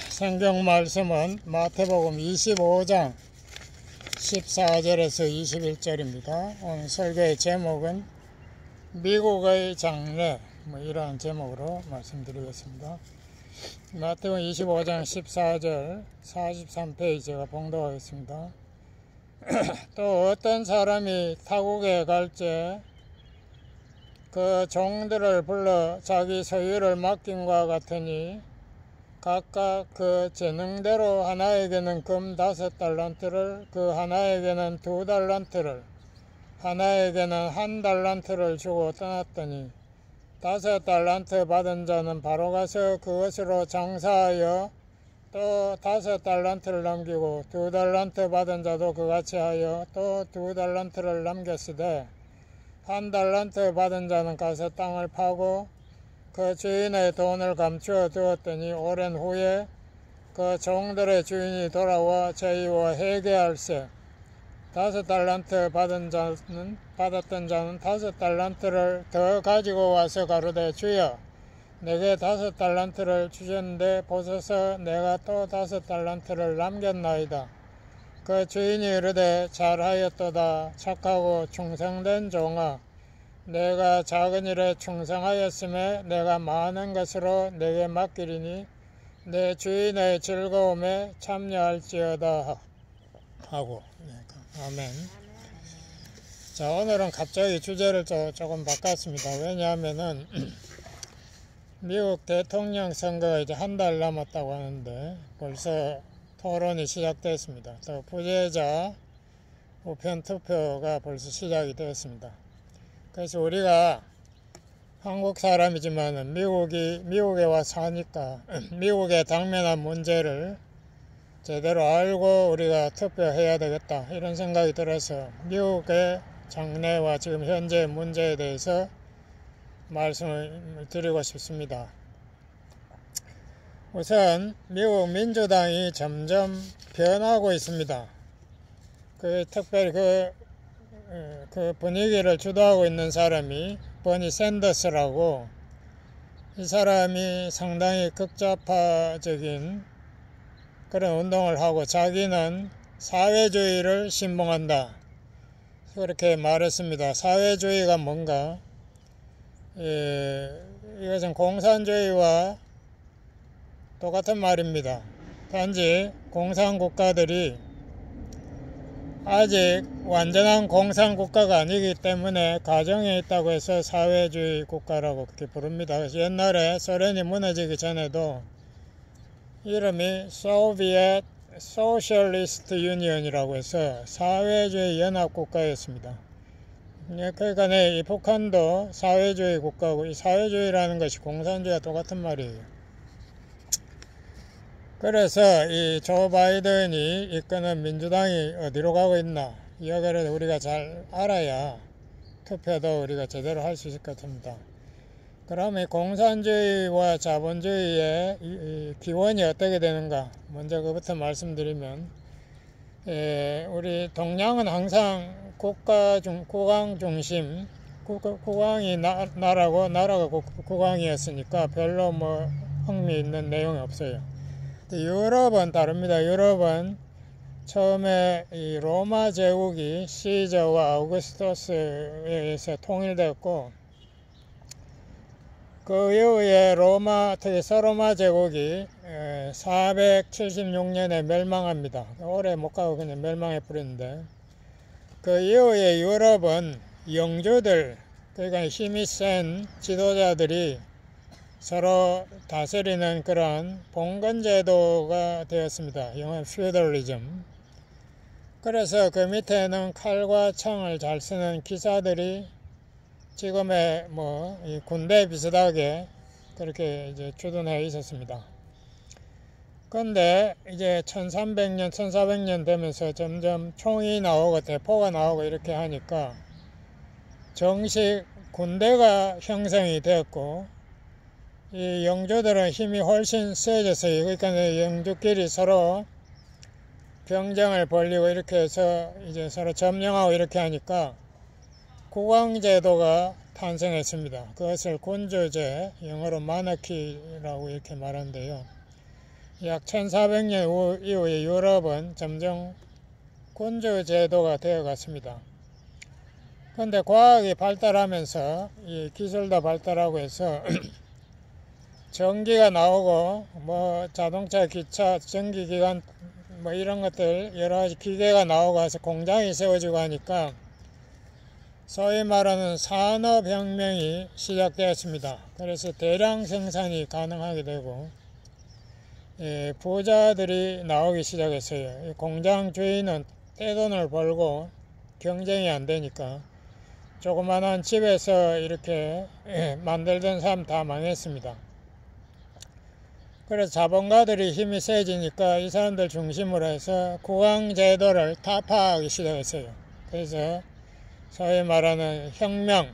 성경 말씀은 마태복음 25장 14절에서 21절입니다. 오늘 설교의 제목은 미국의 장래, 이러한 제목으로 말씀드리겠습니다. 마태복음 25장 14절 43페이지가 봉독하겠습니다. 또 어떤 사람이 타국에 갈지 그 종들을 불러 자기 소유를 맡김과 같으니 각각 그 재능대로 하나에게는 금 5달란트를, 그 하나에게는 2달란트를, 하나에게는 1달란트를 주고 떠났더니 5달란트 받은 자는 바로 가서 그것으로 장사하여 또 5달란트를 남기고 2달란트 받은 자도 그같이 하여 또 2달란트를 남겼으되 1달란트 받은 자는 가서 땅을 파고 그 주인의 돈을 감추어 두었더니 오랜 후에 그 종들의 주인이 돌아와 저희와 회개할세. 5달란트 받았던 자는 5달란트를 더 가지고 와서 가로되 주여 내게 5달란트를 주셨는데 보소서 내가 또 5달란트를 남겼나이다. 그 주인이 이르되 잘하였도다. 착하고 충성된 종아, 내가 작은 일에 충성하였음에 내가 많은 것으로 내게 맡기리니 내 주인의 즐거움에 참여할지어다 하고. 아멘. 자, 오늘은 갑자기 주제를 조금 바꿨습니다. 왜냐하면은 미국 대통령 선거가 이제 한 달 남았다고 하는데 벌써 토론이 시작됐습니다. 또 부재자 우편 투표가 벌써 시작이 되었습니다. 그래서 우리가 한국 사람이지만 미국에 와 사니까 미국의 당면한 문제를 제대로 알고 우리가 투표해야 되겠다 이런 생각이 들어서 미국의 장래와 지금 현재 문제에 대해서 말씀을 드리고 싶습니다. 우선 미국 민주당이 점점 변하고 있습니다. 특별히 그 분위기를 주도하고 있는 사람이 버니 샌더스라고, 이 사람이 상당히 극좌파적인 그런 운동을 하고 자기는 사회주의를 신봉한다 그렇게 말했습니다. 사회주의가 뭔가? 이것은 공산주의와 똑같은 말입니다. 단지 공산국가들이 아직 완전한 공산국가가 아니기 때문에 가정에 있다고 해서 사회주의 국가라고 그렇게 부릅니다. 그래서 옛날에 소련이 무너지기 전에도 이름이 소비에트 소셜리스트 유니언이라고 해서 사회주의 연합국가였습니다. 그러니까 이 북한도 사회주의 국가고, 이 사회주의라는 것이 공산주의와 똑같은 말이에요. 그래서 이 조 바이든이 이끄는 민주당이 어디로 가고 있나, 이거를 우리가 잘 알아야 투표도 우리가 제대로 할 수 있을 것 같습니다. 그럼 이 공산주의와 자본주의의 이 기원이 어떻게 되는가, 먼저 그부터 말씀드리면, 우리 동양은 항상 국왕 중심, 국왕이 나라고 나라가 국왕이었으니까 별로 흥미있는 내용이 없어요. 유럽은 다릅니다. 유럽은 처음에 이 로마 제국이 시저와 아우구스토스에 의해서 통일되었고, 그 이후에 특히 서로마 제국이 476년에 멸망합니다. 오래 못 가고 그냥 멸망해 버렸는데, 그 이후에 유럽은 영주들, 그러니까 힘이 센 지도자들이 서로 다스리는 그런 봉건제도가 되었습니다. 영어는 feudalism. 그래서 그 밑에는 칼과 창을 잘 쓰는 기사들이 지금의 이 군대 비슷하게 그렇게 이제 주둔해 있었습니다. 그런데 이제 1300년, 1400년 되면서 점점 총이 나오고 대포가 나오고 이렇게 하니까 정식 군대가 형성이 되었고, 이 영주들은 힘이 훨씬 세졌어요. 그러니까 영주끼리 서로 병정을 벌리고 이렇게 해서 이제 서로 점령하고 이렇게 하니까 국왕제도가 탄생했습니다. 그것을 군주제, 영어로 마나키라고 이렇게 말하는데요. 약 1400년 이후에 유럽은 점점 군주 제도가 되어 갔습니다. 근데 과학이 발달하면서 이 기술도 발달하고 해서 전기가 나오고 뭐 자동차, 기차, 전기기관 뭐 이런 것들 여러 가지 기계가 나오고 해서 공장이 세워지고 하니까 소위 말하는 산업혁명이 시작되었습니다. 그래서 대량 생산이 가능하게 되고 부자들이 나오기 시작했어요. 공장 주인은 떼돈을 벌고 경쟁이 안 되니까 조그만한 집에서 이렇게 만들던 사람 다 망했습니다. 그래서 자본가들이 힘이 세지니까 이 사람들 중심으로 해서 국왕제도를 타파하기 시작했어요. 그래서 소위 말하는 혁명,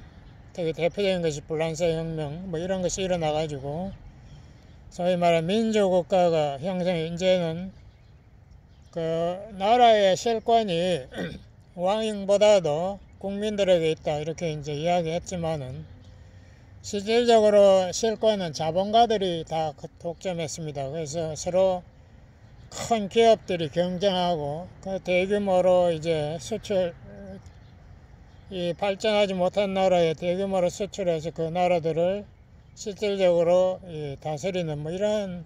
되게 대표적인 것이 불란서 혁명 뭐 이런 것이 일어나가지고 소위 말하는 민주국가가 형성이 이제는 그 나라의 실권이 왕인보다도 국민들에게 있다 이렇게 이제 이야기했지만은 실질적으로 실권은 자본가들이 다 독점했습니다. 그래서 서로 큰 기업들이 경쟁하고 그 대규모로 이제 수출 이 발전하지 못한 나라에 대규모로 수출해서 그 나라들을 실질적으로 다스리는 뭐 이런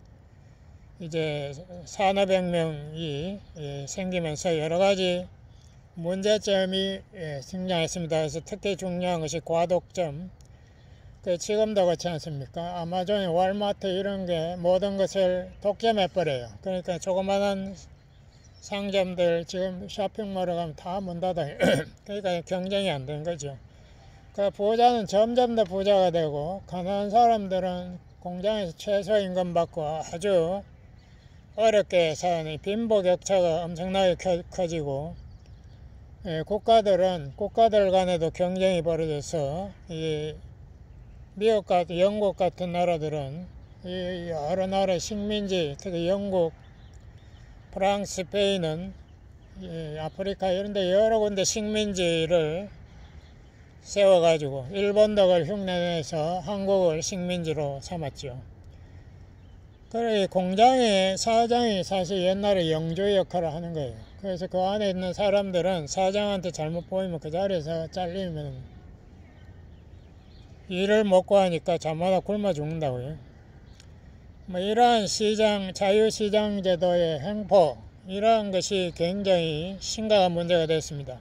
이제 산업혁명이 생기면서 여러 가지 문제점이 등장했습니다. 그래서 특히 중요한 것이 과독점. 지금도 그렇지 않습니까? 아마존, 월마트 이런 게 모든 것을 독점해버려요. 그러니까 조그마한 상점들 지금 쇼핑몰에 가면 다 문 닫아요. 그러니까 경쟁이 안 되는 거죠. 그 부자는 점점 더 부자가 되고 가난한 사람들은 공장에서 최저임금 받고 아주 어렵게 사는 빈부격차가 엄청나게 커지고 국가들 간에도 경쟁이 벌어져서 이 미국 같은 영국 같은 나라들은 이 여러 나라 식민지 특히 영국, 프랑스, 스페인은 아프리카 이런 데 여러 군데 식민지를 세워가지고 일본도 그걸 흉내내서 한국을 식민지로 삼았죠. 그래 공장의 사장이 사실 옛날에 영주의 역할을 하는 거예요. 그래서 그 안에 있는 사람들은 사장한테 잘못 보이면 그 자리에서 잘리면 일을 못 구하니까 잠마다 굶어 죽는다고요. 뭐 이러한 자유시장 제도의 횡포 이러한 것이 굉장히 심각한 문제가 됐습니다.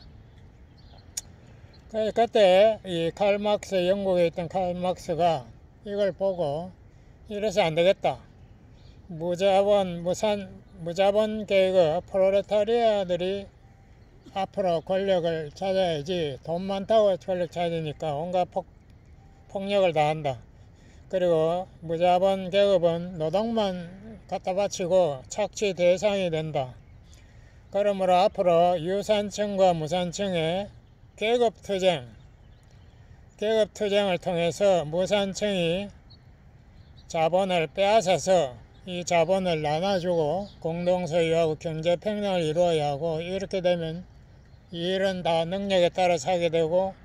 그때 이 칼막스 영국에 있던 칼막스가 이걸 보고 이래서 안 되겠다. 무자본 계급 프롤레타리아들이 앞으로 권력을 찾아야지 돈 많다고 권력 찾으니까 온갖 폭력을 다 한다. 그리고 무자본 계급은 노동만 갖다 바치고 착취 대상이 된다. 그러므로 앞으로 유산층과 무산층의 계급투쟁을 통해서 무산층이 자본을 빼앗아서 이 자본을 나눠주고 공동소유하고 경제평등을 이루어야 하고 이렇게 되면 일은 다 능력에 따라서 하게 되고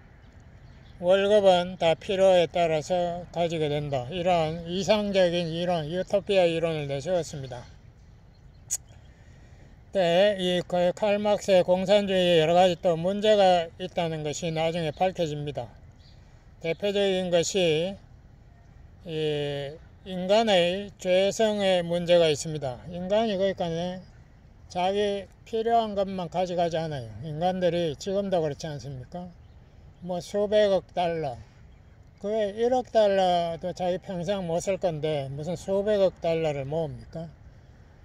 월급은 다 필요에 따라서 가지게 된다. 이러한 이상적인 이론, 유토피아 이론을 내세웠습니다. 이 칼막스의 공산주의에 여러 가지 또 문제가 있다는 것이 나중에 밝혀집니다. 대표적인 것이 인간의 죄성의 문제가 있습니다. 인간이 그러니까 자기 필요한 것만 가져가지 않아요. 인간들이 지금도 그렇지 않습니까? 뭐 수백억 달러, 그게 1억 달러도 자기 평생 못 쓸 건데 무슨 수백억 달러를 모읍니까?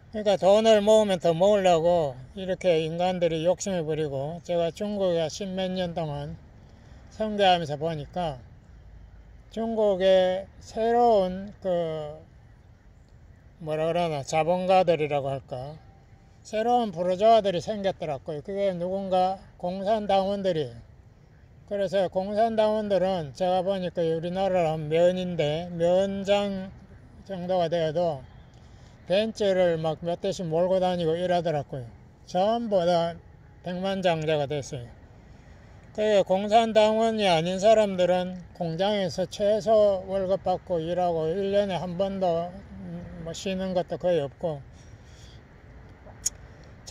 그러니까 돈을 모으면 더 모으려고 이렇게 인간들이 욕심을 부리고 제가 중국에 10몇 년 동안 선교하면서 보니까 중국의 새로운 자본가들이라고 할까 새로운 부르주아들이 생겼더라고요. 그게 누군가 공산당원들이에요. 그래서 공산당원들은 제가 보니까 우리나라로 면인데 면장 정도가 되어도 벤츠를 막 몇 대씩 몰고 다니고 이러더라고요. 전부 다 백만장자가 됐어요. 그 공산당원이 아닌 사람들은 공장에서 최소 월급 받고 일하고 1년에 한 번도 뭐 쉬는 것도 거의 없고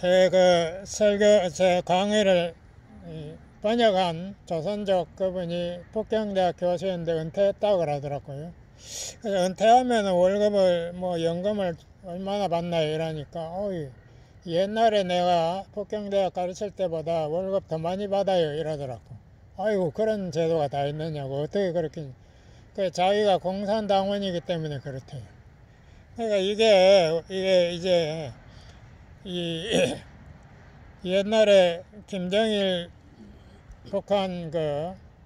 제 강의를 번역한 조선족 그분이 북경대학 교수였는데 은퇴했다고 그러더라고요. 그래서 은퇴하면 월급을 연금을 얼마나 받나요 이러니까 옛날에 내가 북경대학 가르칠 때보다 월급 더 많이 받아요 이러더라고. 아이고 그런 제도가 다 있느냐고. 어떻게 그렇게. 자기가 공산당원이기 때문에 그렇대요. 그러니까 이게 이제 옛날에 김정일 북한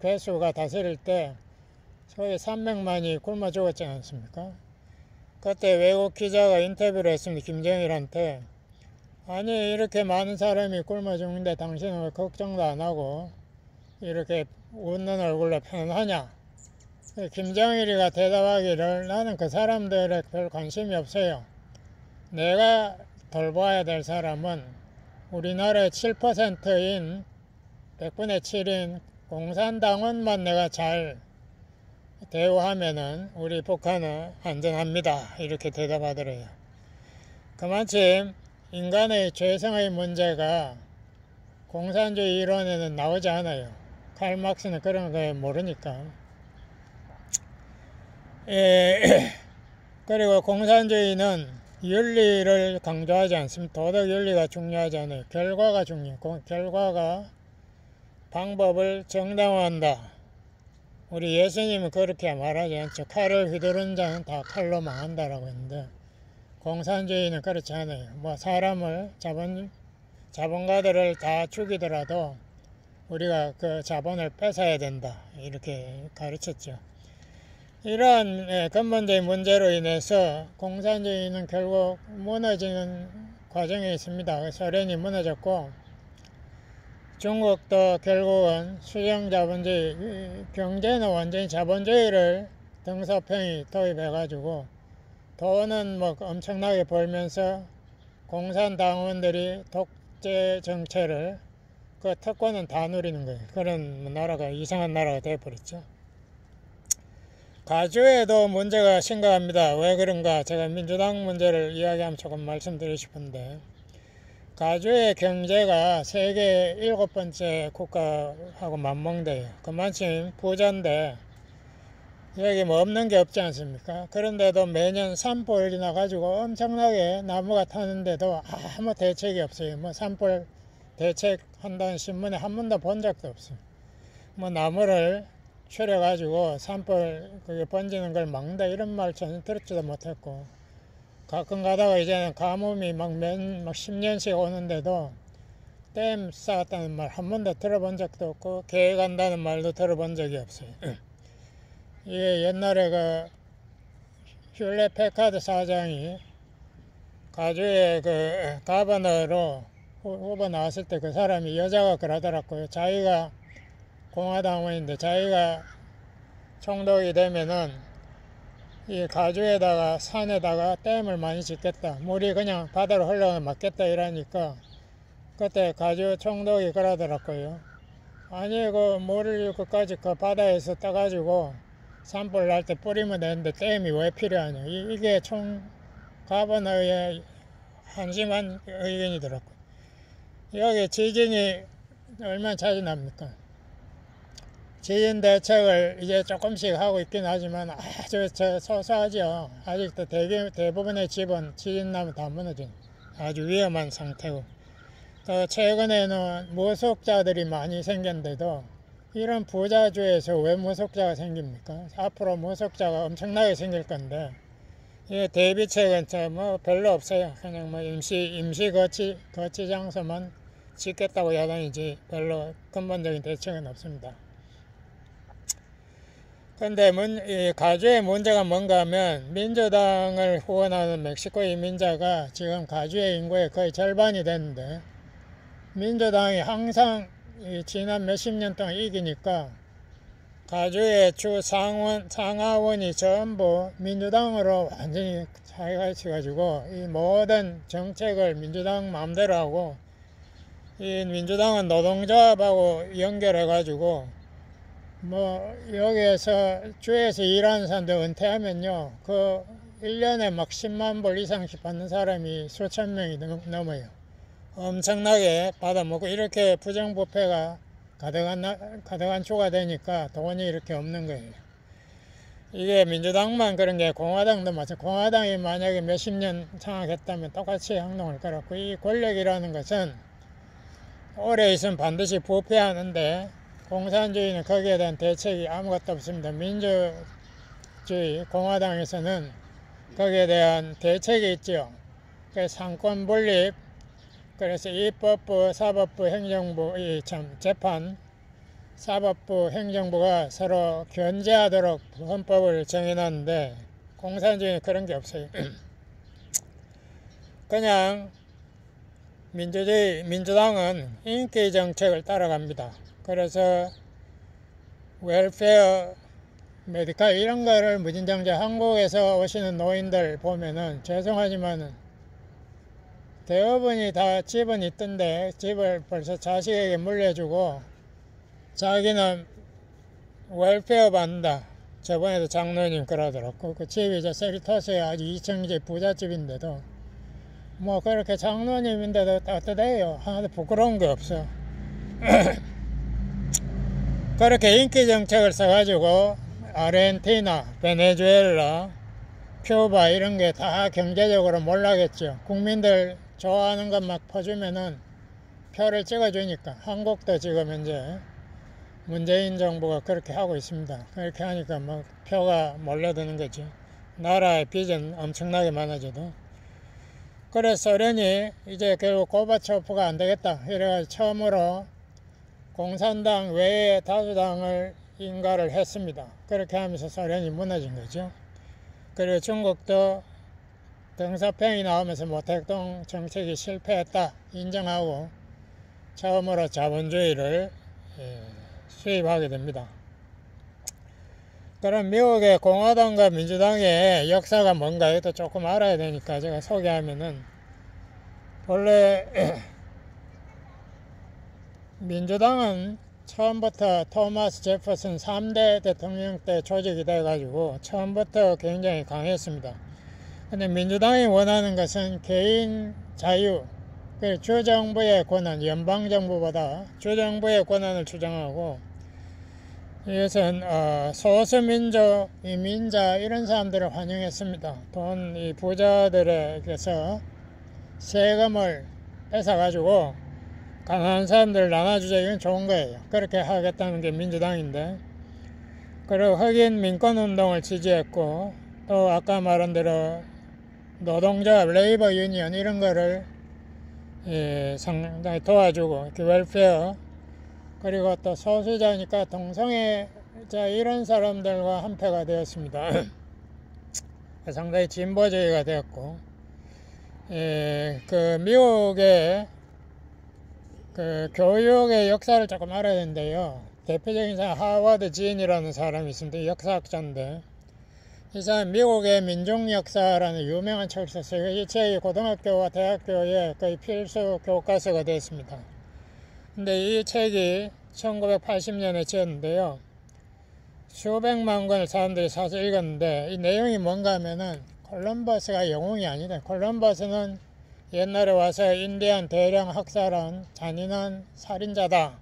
괴수가 다스릴 때 소위 300만이 굶어 죽었지 않습니까? 그때 외국 기자가 인터뷰를 했습니다. 김정일한테. 아니 이렇게 많은 사람이 굶어 죽는데 당신은 왜 걱정도 안 하고 이렇게 웃는 얼굴로 편하냐? 김정일이가 대답하기를 나는 그 사람들에 별 관심이 없어요. 내가 돌봐야 될 사람은 우리나라의 7%인 100분의 7인 공산당원만 내가 잘 대우하면은 우리 북한은 안전합니다. 이렇게 대답하더래요. 그만큼 인간의 죄성의 문제가 공산주의 이론에는 나오지 않아요. 칼 막스는 그런 거 모르니까. 그리고 공산주의는 윤리를 강조하지 않습니다. 도덕 윤리가 중요하지 않아요. 결과가 중요해요. 결과가 방법을 정당화한다. 우리 예수님은 그렇게 말하지 않죠. 칼을 휘두른 자는 다 칼로 망한다라고 했는데 공산주의는 그렇지 않아요. 사람을 자본가들을 다 죽이더라도 우리가 그 자본을 뺏어야 된다. 이렇게 가르쳤죠. 이러한 근본적인 문제로 인해서 공산주의는 결국 무너지는 과정에 있습니다. 소련이 무너졌고 중국도 결국은 수령자본주의, 경제는 완전히 자본주의를 등소평이 도입해가지고 돈은 엄청나게 벌면서 공산당원들이 독재 정체를 그 특권은 다 누리는 거예요. 그런 나라가 이상한 나라가 되어버렸죠. 가주에도 문제가 심각합니다. 왜 그런가? 제가 민주당 문제를 이야기하면 조금 말씀드리고 싶은데 가주의 경제가 세계 7번째 국가하고 맞먹대요. 그만큼 부자인데 여기 없는 게 없지 않습니까? 그런데도 매년 산불이 나가지고 엄청나게 나무가 타는데도 아무 대책이 없어요. 산불 대책한다는 신문에 한 번도 본 적도 없어요. 나무를 추려가지고 산불 그게 번지는 걸 막는다 이런 말 전혀 들었지도 못했고 가끔 가다가 이제는 가뭄이 막 10년씩 오는데도 댐 쌓았다는 말 한 번도 들어본 적도 없고 계획한다는 말도 들어본 적이 없어요. 이게 옛날에 휴렛 패카드 사장이 가주의 가버너로 후보 나왔을 때 그 사람이 여자가 그러더라고요. 자기가 공화당원인데 자기가 총독이 되면은 이 가주에다가 산에다가 댐을 많이 짓겠다. 물이 그냥 바다로 흘러가 맞겠다 이러니까 그때 가주 총독이 그러더라고요. 아니 물을 끝까지 바다에서 떠가지고 산불 날 때 뿌리면 되는데 댐이 왜 필요하냐. 이게 가버너의 한심한 의견이더라고요. 여기 지진이 얼마나 자주 납니까? 지진 대책을 이제 조금씩 하고 있긴 하지만 아주 소소하죠. 아직도 대부분의 집은 지진 나면 다 무너진 아주 위험한 상태고 또 최근에는 무속자들이 많이 생겼는데도 이런 부자주에서 왜 무속자가 생깁니까? 앞으로 무속자가 엄청나게 생길 건데 이 대비책은 별로 없어요. 그냥 임시 거치 장소만 짓겠다고 야단이지 별로 근본적인 대책은 없습니다. 근데 가주의 문제가 뭔가 하면 민주당을 후원하는 멕시코 이민자가 지금 가주의 인구의 거의 절반이 됐는데 민주당이 항상 지난 몇십 년 동안 이기니까 가주의 주 상하원이 전부 민주당으로 완전히 차이가있어가지고 이 모든 정책을 민주당 마음대로 하고 이 민주당은 노동조합하고 연결해가지고 여기에서 주에서 일하는 사람들 은퇴하면요 1년에 10만 불 이상씩 받는 사람이 수천 명이 넘어요. 엄청나게 받아먹고 이렇게 부정부패가 가득한 초가 되니까 돈이 이렇게 없는 거예요. 이게 민주당만 그런 게 공화당도 마찬가지. 공화당이 만약에 몇십 년 장악했다면 똑같이 행동을 걸었고, 이 권력이라는 것은 오래 있으면 반드시 부패하는데 공산주의는 거기에 대한 대책이 아무것도 없습니다. 민주주의 공화당에서는 거기에 대한 대책이 있죠. 그래서 상권 분립, 그래서 입법부, 사법부, 행정부, 재판, 사법부, 행정부가 서로 견제하도록 헌법을 정해놨는데 공산주의는 그런 게 없어요. 그냥 민주당은 인기 정책을 따라갑니다. 그래서 웰페어, 메디칼 이런 거를 무진장제 한국에서 오시는 노인들 보면은 죄송하지만은 대부분이 다 집은 있던데 집을 벌써 자식에게 물려주고 자기는 웰페어 받는다. 저번에도 장로님 그러더라고. 그 집이 저 세리토스에 아주 2층집 부잣집인데도 뭐 그렇게 장로님인데도 따뜻해요. 하나도 부끄러운 게 없어. 그렇게 인기 정책을 써가지고 아르헨티나, 베네수엘라, 큐바 이런 게 다 경제적으로 몰락했죠. 국민들 좋아하는 것 막 퍼주면은 표를 찍어주니까. 한국도 지금 현재 문재인 정부가 그렇게 하고 있습니다. 그렇게 하니까 막 표가 몰려드는 거죠. 나라의 빚은 엄청나게 많아져도. 그래서 소련이 이제 결국 고바초프가 안 되겠다 이래가지고 처음으로 공산당 외에 다수당을 인가를 했습니다. 그렇게 하면서 소련이 무너진 거죠. 그리고 중국도 덩사평이 나오면서 모택동 정책이 실패했다 인정하고 처음으로 자본주의를 수입하게 됩니다. 그럼 미국의 공화당과 민주당의 역사가 뭔가 이것도 조금 알아야 되니까 제가 소개하면은 원래 민주당은 처음부터 토마스 제퍼슨 3대 대통령 때 조직이 돼가지고 처음부터 굉장히 강했습니다. 근데 민주당이 원하는 것은 개인 자유, 주정부의 권한, 연방정부보다 주정부의 권한을 주장하고 이것은 소수민족, 이민자 이런 사람들을 환영했습니다. 이 부자들에게서 세금을 뺏어가지고 가난한 사람들을 나눠주자 이건 좋은 거예요. 그렇게 하겠다는 게 민주당인데 그리고 흑인 민권운동을 지지했고 또 아까 말한 대로 노동조합, 레이버 유니언 이런 거를 상당히 도와주고 웰페어 그리고 또 소수자니까 동성애자 이런 사람들과 한패가 되었습니다. 상당히 진보주의가 되었고 그 미국의 그 교육의 역사를 조금 알아야 되는데요. 대표적인 사람 하워드 진이라는 사람이 있습니다. 역사학자인데 이 사람 미국의 민중역사라는 유명한 책을 썼어요. 이 책이 고등학교와 대학교에 거의 필수 교과서가 되었습니다. 근데 이 책이 1980년에 지었는데요. 수백만 권을 사람들이 사서 읽었는데 이 내용이 뭔가 하면은 콜럼버스가 영웅이 아니다. 콜럼버스는 옛날에 와서 인디안 대량 학살한 잔인한 살인자다.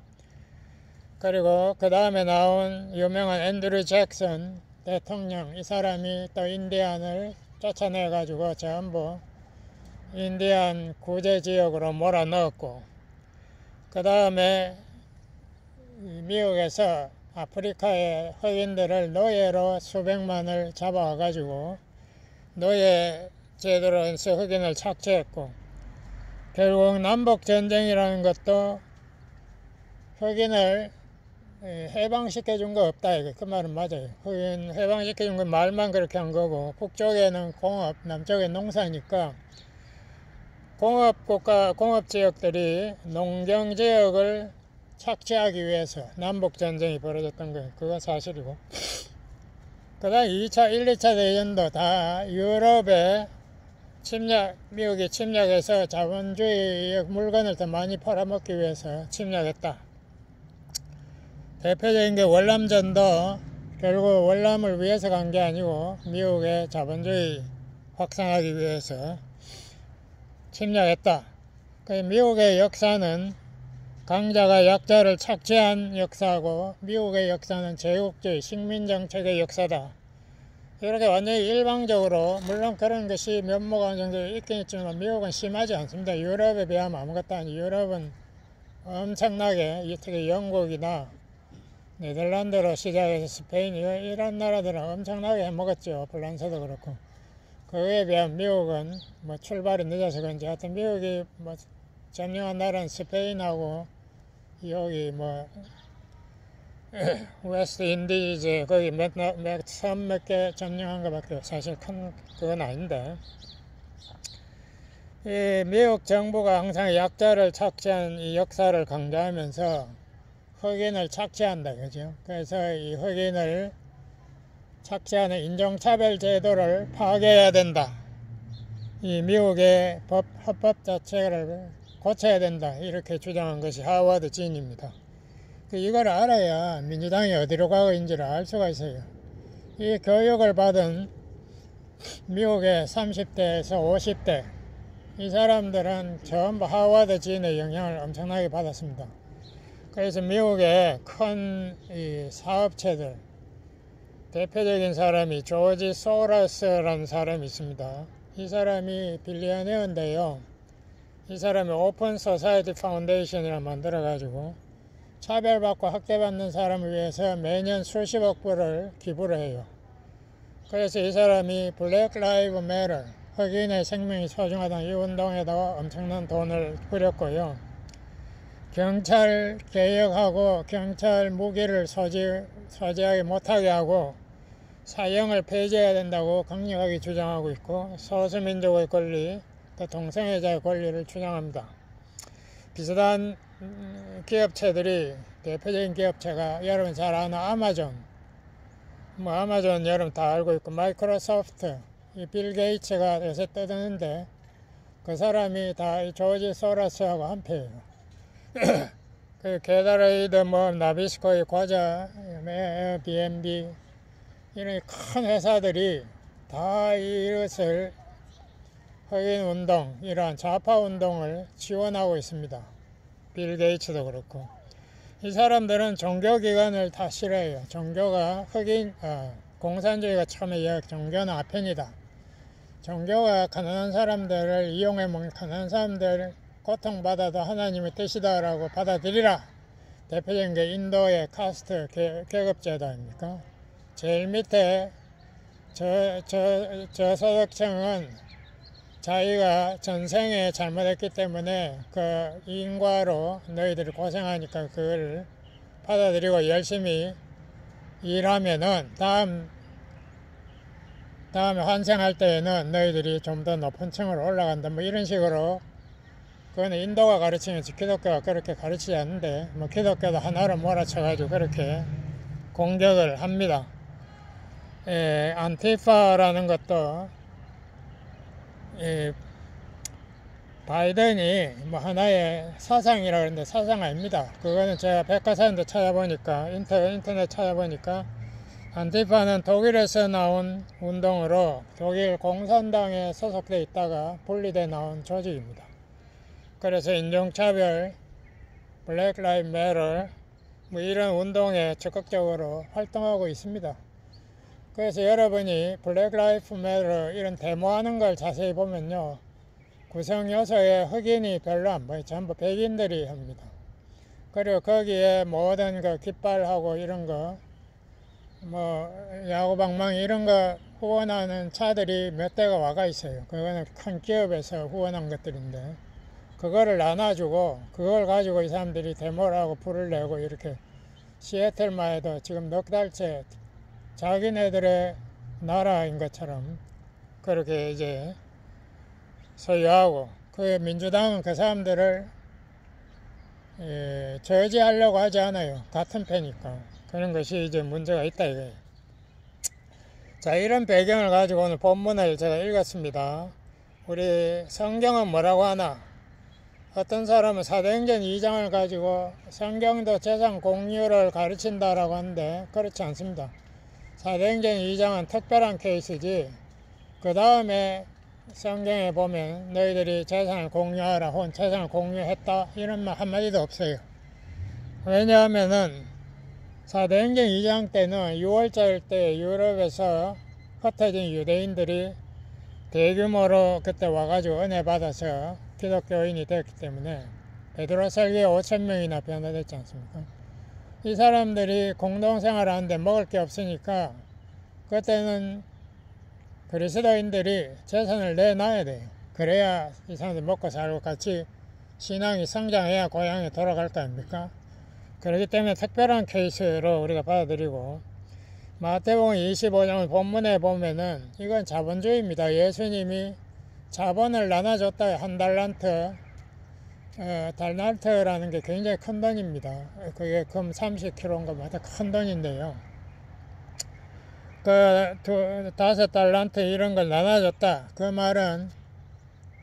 그리고 그 다음에 나온 유명한 앤드류 잭슨 대통령 이 사람이 또 인디안을 쫓아내 가지고 전부 인디안 구제지역으로 몰아넣었고 그 다음에 미국에서 아프리카의 흑인들을 노예로 수백만을 잡아와 가지고 노예 제도로 해서 흑인을 착취했고 결국 남북전쟁이라는 것도 흑인을 해방시켜 준 거 없다 이거 그 말은 맞아요. 흑인 해방시켜 준 건 말만 그렇게 한 거고 북쪽에는 공업 남쪽에 농사니까 공업 지역들이 농경 지역을 착취하기 위해서 남북전쟁이 벌어졌던 거예요. 그거 사실이고 그 다음 2차 1, 2차 대전도 다 유럽에 미국이 침략해서 자본주의 물건을 더 많이 팔아먹기 위해서 침략했다. 대표적인 게 월남전도 결국 월남을 위해서 간 게 아니고 미국의 자본주의 확산하기 위해서 침략했다. 그 미국의 역사는 강자가 약자를 착취한 역사고, 미국의 역사는 제국주의 식민정책의 역사다. 이렇게 완전히 일방적으로, 물론 그런 것이 면모가 어느 정도 있긴 있지만 미국은 심하지 않습니다. 유럽에 비하면 아무것도 아니고, 유럽은 엄청나게, 특히 영국이나 네덜란드로 시작해서 스페인 이런 나라들은 엄청나게 해먹었죠. 프랑스도 그렇고. 그에 비하면 미국은 뭐 출발이 늦어서 그런지, 하여튼 미국이 뭐 점령한 나라는 스페인하고 여기 뭐 웨스트 인디즈 거기 섬 몇 개 점령한 것밖에 사실 큰 그건 아닌데, 이 미국 정부가 항상 약자를 착취한 이 역사를 강조하면서 흑인을 착취한다, 그죠? 그래서 이 흑인을 착취하는 인종차별 제도를 파괴해야 된다. 이 미국의 헌법 자체를 고쳐야 된다. 이렇게 주장한 것이 하워드 진입니다. 이걸 알아야 민주당이 어디로 가고 있는지를 알 수가 있어요. 이 교육을 받은 미국의 30대에서 50대, 이 사람들은 전부 하워드 진의 영향을 엄청나게 받았습니다. 그래서 미국의 큰 이 사업체들, 대표적인 사람이 조지 소로스라는 사람이 있습니다. 이 사람이 빌리어네어인데요. 이 사람이 오픈 소사이티 파운데이션이라 만들어가지고 차별받고 학대받는 사람을 위해서 매년 수십억 불을 기부를 해요. 그래서 이 사람이 블랙 라이브 매터, 흑인의 생명이 소중하다는 이 운동에다가 엄청난 돈을 뿌렸고요. 경찰 개혁하고 경찰 무기를 소지하게 못하게 하고 사형을 폐지해야 된다고 강력하게 주장하고 있고, 소수민족의 권리, 또 동성애자의 권리를 주장합니다. 비슷한 기업체들이, 대표적인 기업체가 여러분 잘 아는 아마존, 뭐 아마존 여러분 다 알고 있고, 마이크로소프트, 이 빌 게이츠가 요새 떠드는데 그 사람이 다 조지 소로스하고 한패예요. 그 게다레이드, 뭐 나비스코의 과자, 에어비앤비, 이런 큰 회사들이 다 이것을 흑인 운동, 이러한 좌파 운동을 지원하고 있습니다. 빌 게이츠도 그렇고. 이 사람들은 종교기관을 다 싫어해요. 종교가 공산주의가 처음에 종교는 아편이다. 종교가 가난한 사람들을 이용해 먹는, 가난한 사람들 고통받아도 하나님의 뜻이다라고 받아들이라. 대표적인 게 인도의 카스트 계급제도 아닙니까? 제일 밑에 저소득층은 자기가 전생에 잘못했기 때문에 그 인과로 너희들이 고생하니까 그걸 받아들이고 열심히 일하면은 다음에 환생할 때에는 너희들이 좀 더 높은 층으로 올라간다, 뭐 이런 식으로. 그건 인도가 가르치면서 기독교가 그렇게 가르치지 않는데, 뭐 기독교도 하나로 몰아쳐가지고 그렇게 공격을 합니다. 안티파라는 것도 바이든이 뭐 하나의 사상이라 그러는데 사상 아닙니다. 그거는 제가 백과사전도 찾아보니까, 인터넷 찾아보니까, 안티파는 독일에서 나온 운동으로 독일 공산당에 소속돼 있다가 분리돼 나온 조직입니다. 그래서 인종차별, 블랙 라이브 매터, 뭐 이런 운동에 적극적으로 활동하고 있습니다. 그래서 여러분이 블랙 라이브 매터 이런 데모하는 걸 자세히 보면요, 구성 요소에 흑인이 별로 안 보여요. 전부 백인들이 합니다. 그리고 거기에 모든 그 깃발하고 이런 거, 뭐 야구방망이 이런 거 후원하는 차들이 몇 대가 와가 있어요. 그거는 큰 기업에서 후원한 것들인데, 그거를 나눠주고 그걸 가지고 이 사람들이 데모를 하고 불을 내고, 이렇게 시애틀만 해도 지금 넉 달째 자기네들의 나라인 것처럼 그렇게 이제 소유하고, 그 민주당은 그 사람들을 저지하려고 하지 않아요. 같은 패니까. 그런 것이 이제 문제가 있다 이거예요. 자, 이런 배경을 가지고 오늘 본문을 제가 읽었습니다. 우리 성경은 뭐라고 하나? 어떤 사람은 사도행전 2장을 가지고 성경도 재산 공유를 가르친다라고 하는데 그렇지 않습니다. 사도행전 2장은 특별한 케이스지, 그 다음에 성경에 보면 너희들이 재산을 공유하라 혹은 재산을 공유했다 이런 말 한마디도 없어요. 왜냐하면은 사도행전 2장 때는 6월절 때 유럽에서 흩어진 유대인들이 대규모로 그때 와가지고 은혜 받아서 기독교인이 됐기 때문에 베드로 설교에 5,000명이나 변화됐지 않습니까? 이 사람들이 공동생활을 하는데 먹을 게 없으니까 그때는 그리스도인들이 재산을 내놔야 돼요. 그래야 이 사람들 먹고 살고 같이 신앙이 성장해야 고향에 돌아갈 거 아닙니까? 그렇기 때문에 특별한 케이스로 우리가 받아들이고, 마태복음 25장 본문에 보면은 이건 자본주의입니다. 예수님이 자본을 나눠줬다. 한 달란트. 달란트라는 게 굉장히 큰 돈입니다. 그게 금 30kg인가 뭐 큰 돈인데요. 그 5달란트 이런 걸 나눠줬다. 그 말은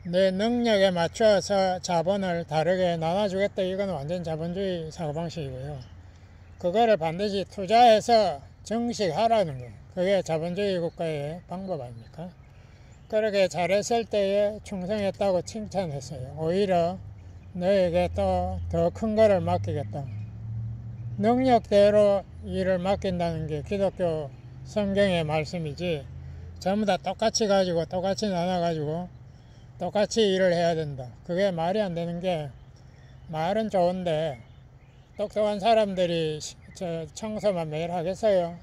내 능력에 맞춰서 자본을 다르게 나눠주겠다. 이건 완전 자본주의 사고방식이고요. 그거를 반드시 투자해서 증식하라는 거예요. 그게 자본주의 국가의 방법 아닙니까? 그렇게 잘했을 때에 충성했다고 칭찬했어요. 오히려 너에게 또 더 큰 거를 맡기겠다. 능력대로 일을 맡긴다는 게 기독교 성경의 말씀이지, 전부 다 똑같이 가지고 똑같이 나눠가지고 똑같이 일을 해야 된다. 그게 말이 안 되는 게, 말은 좋은데 똑똑한 사람들이 청소만 매일 하겠어요?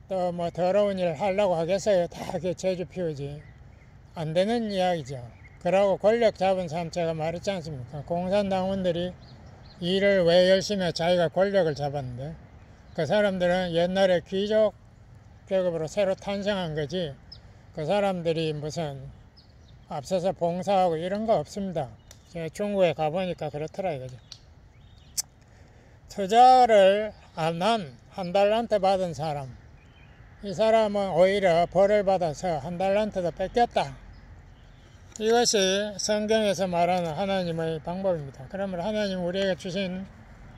또 뭐 더러운 일 하려고 하겠어요? 다 그게 제주 피우지. 안 되는 이야기죠. 그러고 권력 잡은 사람 제가 말했지 않습니까? 공산당원들이 일을 왜 열심히 해? 자기가 권력을 잡았는데, 그 사람들은 옛날에 귀족 계급으로 새로 탄생한 거지, 그 사람들이 무슨 앞서서 봉사하고 이런 거 없습니다. 제가 중국에 가보니까 그렇더라 이거죠. 투자를 안 한 달란트 받은 사람, 이 사람은 오히려 벌을 받아서 한 달란트도 뺏겼다. 이것이 성경에서 말하는 하나님의 방법입니다. 그러면 하나님 우리에게 주신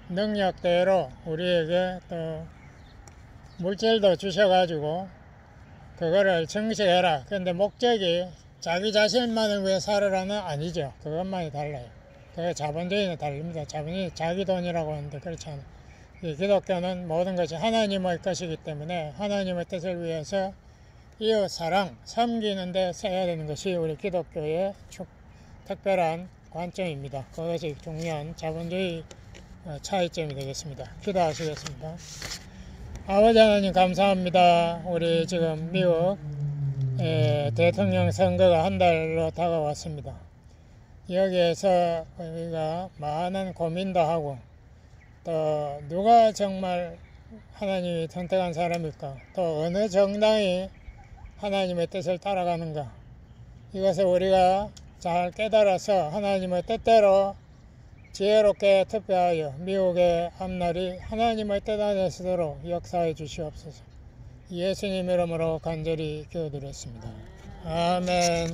능력대로 우리에게 또 물질도 주셔가지고 그거를 증식해라. 그런데 목적이 자기 자신만을 위해 살으라는 아니죠. 그것만이 달라요. 그게 자본주의는 다릅니다. 자본주의 자기 돈이라고 하는데 그렇지 않아요. 이 기독교는 모든 것이 하나님의 것이기 때문에 하나님의 뜻을 위해서 이웃 사랑, 섬기는 데 써야 되는 것이 우리 기독교의 특별한 관점입니다. 그것이 중요한 자본주의 차이점이 되겠습니다. 기도하시겠습니다. 아버지 하나님 감사합니다. 우리 지금 미국 대통령 선거가 한 달로 다가왔습니다. 여기에서 우리가 많은 고민도 하고, 또 누가 정말 하나님이 선택한 사람일까, 또 어느 정당이 하나님의 뜻을 따라가는가, 이것을 우리가 잘 깨달아서 하나님의 뜻대로 지혜롭게 투표하여 미국의 앞날이 하나님의 뜻 안에 서도록 역사해 주시옵소서. 예수님 이름으로 간절히 기도드렸습니다. 아멘.